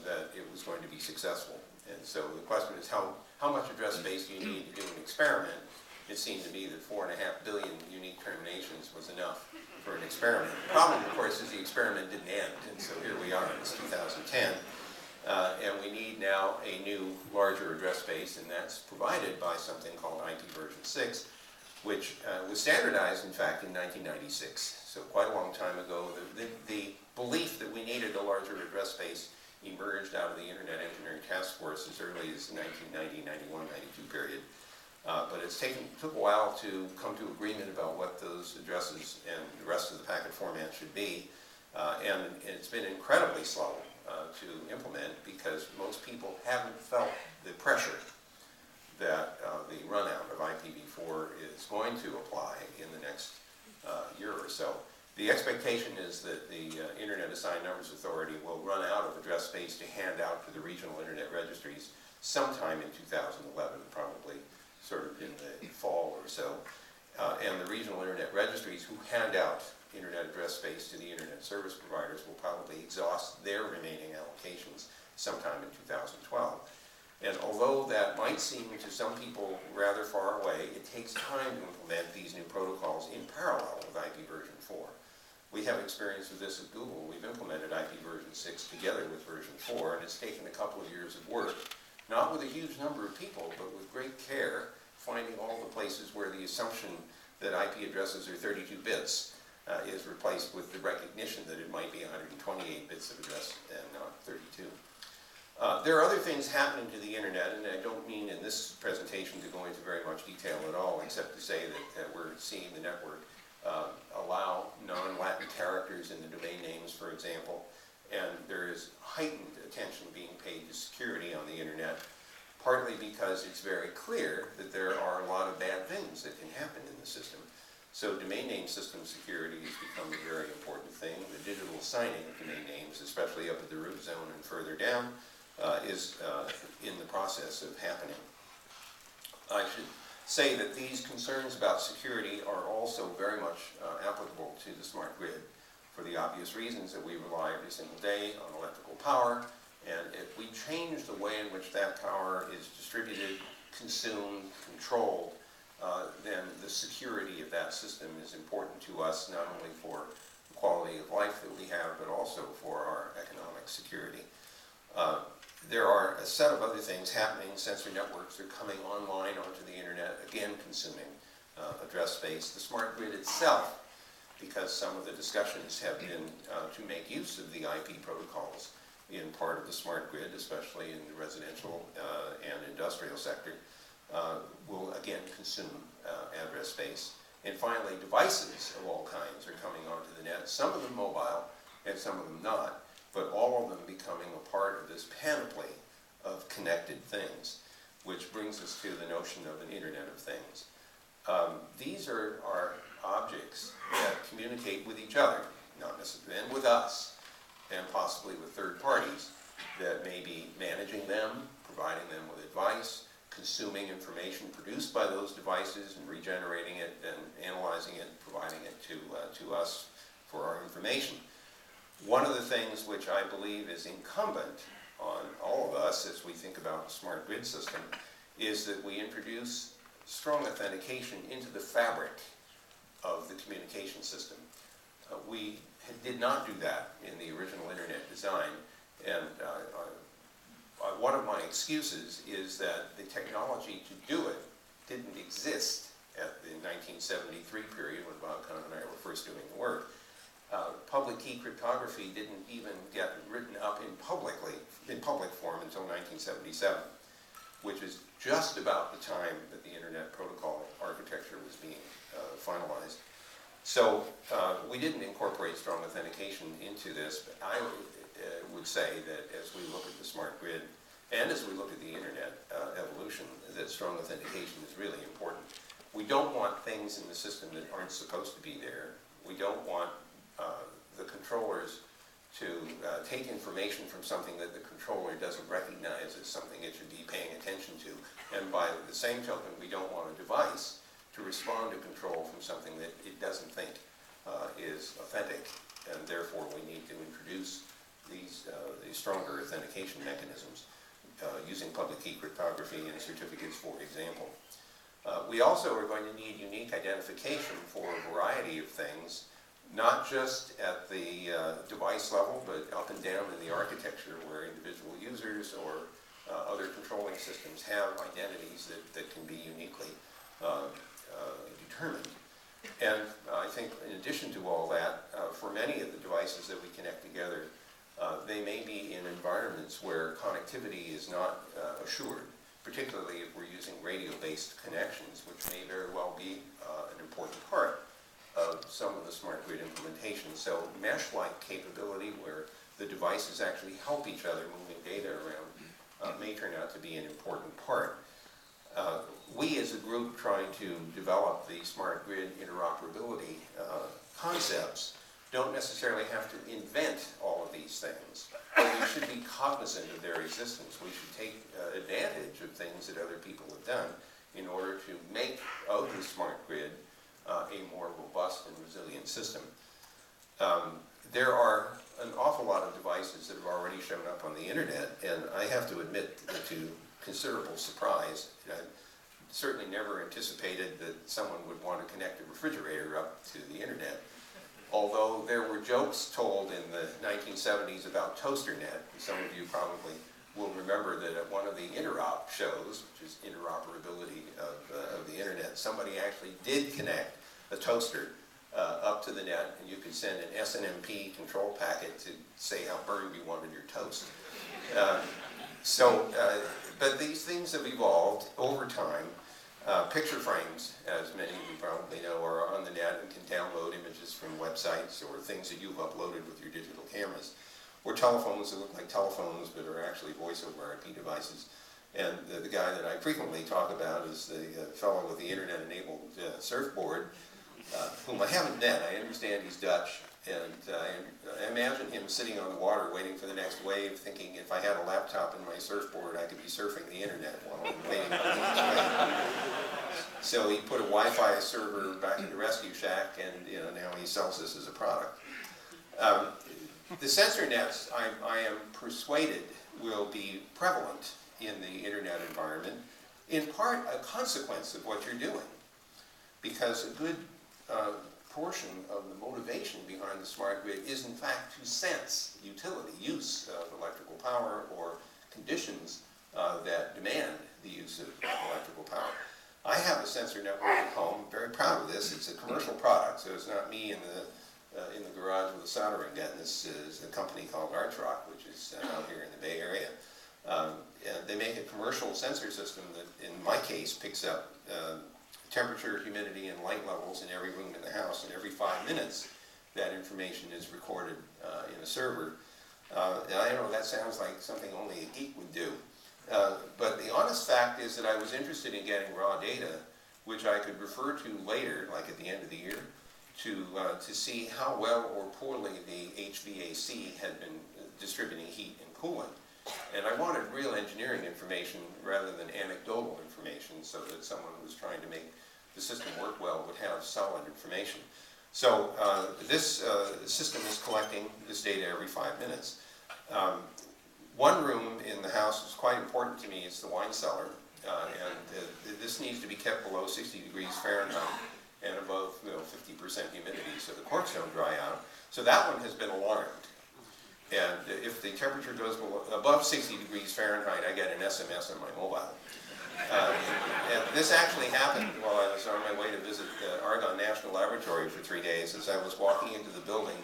that it was going to be successful. And so the question is, how much address space do you need to do an experiment? It seemed to me that 4.5 billion unique terminations was enough for an experiment. The problem, of course, is the experiment didn't end, and so here we are, it's 2010, and we need now a new, larger address space, and that's provided by something called IP version 6, which was standardized, in fact, in 1996. So quite a long time ago. The belief that we needed a larger address space emerged out of the Internet Engineering Task Force as early as 1990, 91, 92 period. But it took a while to come to agreement about what those addresses and the rest of the packet format should be. And it's been incredibly slow to implement because most people haven't felt the pressure that the runout of IPv4 is going to apply in the next year or so. The expectation is that the Internet Assigned Numbers Authority will run out of address space to hand out to the regional Internet registries sometime in 2011, probably sort of in the fall or so. And the regional Internet registries who hand out Internet address space to the Internet service providers will probably exhaust their remaining allocations sometime in 2012. And although that might seem to some people rather far away, it takes time to implement these new protocols in parallel with IP version 4. We have experience with this at Google. We've implemented IP version 6 together with version 4, and it's taken a couple of years of work, not with a huge number of people, but with great care, finding all the places where the assumption that IP addresses are 32 bits is replaced with the recognition that it might be 128 bits of address and not 32. There are other things happening to the Internet, and I don't mean in this presentation to go into very much detail at all, except to say that we're seeing the network allow non-Latin characters in the domain names, for example, and there is heightened attention being paid to security on the Internet, partly because it's very clear that there are a lot of bad things that can happen in the system. So domain name system security has become a very important thing. The digital signing of domain names, especially up at the root zone and further down, is in the process of happening. I should say that these concerns about security are also very much applicable to the smart grid for the obvious reasons that we rely every single day on electrical power, and if we change the way in which that power is distributed, consumed, controlled, then the security of that system is important to us, not only for the quality of life that we have, but also for our economic security. There are a set of other things happening. Sensor networks are coming online onto the Internet, again consuming address space. The smart grid itself, because some of the discussions have been to make use of the IP protocols in part of the smart grid, especially in the residential and industrial sector, will again consume address space. And finally, devices of all kinds are coming onto the net, some of them mobile and some of them not, but all of them becoming a part of this panoply of connected things, which brings us to the notion of an Internet of Things. These are objects that communicate with each other, not necessarily, and with us, and possibly with third parties that may be managing them, providing them with advice, consuming information produced by those devices and regenerating it and analyzing it, providing it to us for our information. One of the things which I believe is incumbent on all of us as we think about the smart grid system is that we introduce strong authentication into the fabric of the communication system. We did not do that in the original Internet design, and one of my excuses is that the technology to do it didn't exist at the 1973 period when Bob Kahn and I were first doing the work. Public key cryptography didn't even get written up in public form until 1977, which is just about the time that the Internet protocol architecture was being finalized. So we didn't incorporate strong authentication into this, but I would say that as we look at the smart grid and as we look at the Internet evolution, that strong authentication is really important. We don't want things in the system that aren't supposed to be there. We don't want the controllers to take information from something that the controller doesn't recognize as something it should be paying attention to. And by the same token, we don't want a device to respond to control from something that it doesn't think is authentic. And therefore, we need to introduce these stronger authentication mechanisms using public key cryptography and certificates, for example. We also are going to need unique identification for a variety of things, not just at the device level, but up and down in the architecture where individual users or other controlling systems have identities that can be uniquely determined. And I think in addition to all that, for many of the devices that we connect together, they may be in environments where connectivity is not assured, particularly if we're using radio-based connections, which may very well be an important part of some of the smart grid implementation. So mesh-like capability where the devices actually help each other moving data around may turn out to be an important part. We as a group trying to develop the smart grid interoperability concepts don't necessarily have to invent all of these things, but we should be cognizant of their existence. We should take advantage of things that other people have done in order to make of the smart grid a more robust and resilient system. There are an awful lot of devices that have already shown up on the internet, and I have to admit to considerable surprise, I certainly never anticipated that someone would want to connect a refrigerator up to the internet. Although there were jokes told in the 1970s about ToasterNet, some of you probably will remember that at one of the interop shows, which is interoperability of the internet, somebody actually did connect a toaster up to the net, and you could send an SNMP control packet to say how burned you wanted your toast. But these things have evolved over time. Picture frames, as many of you probably know, are on the net and can download images from websites or things that you've uploaded with your digital cameras. Or telephones that look like telephones but are actually voice over IP devices. And the guy that I frequently talk about is the fellow with the internet-enabled surfboard, whom I haven't met. I understand he's Dutch. And I imagine him sitting on the water waiting for the next wave, thinking if I had a laptop and my surfboard, I could be surfing the internet while I'm waiting for the next wave. So he put a Wi-Fi server back in the rescue shack, and now he sells this as a product. The sensor nets, I am persuaded, will be prevalent in the internet environment, in part a consequence of what you're doing. Because a good portion of the motivation behind the smart grid is in fact to sense utility, use of electrical power or conditions that demand the use of electrical power. I have a sensor network at home. I'm very proud of this. It's a commercial product, so it's not me in the garage with a soldering gun. This is a company called Artrock, which is out here in the Bay Area. And they make a commercial sensor system that, in my case, picks up temperature, humidity, and light levels in every room in the house, and every 5 minutes that information is recorded in a server. And I know that sounds like something only a geek would do, but the honest fact is that I was interested in getting raw data, which I could refer to later, like at the end of the year, to see how well or poorly the HVAC had been distributing heat and cooling. And I wanted real engineering information rather than anecdotal information, so that someone who was trying to make the system work well would have solid information. So this system is collecting this data every 5 minutes. One room in the house is quite important to me. It's the wine cellar, and this needs to be kept below 60 degrees Fahrenheit and above 50% humidity, so the corks don't dry out. So that one has been alarmed. And if the temperature goes above 60 degrees Fahrenheit, I get an SMS on my mobile. And this actually happened while I was on my way to visit the Argonne National Laboratory for 3 days. As I was walking into the building,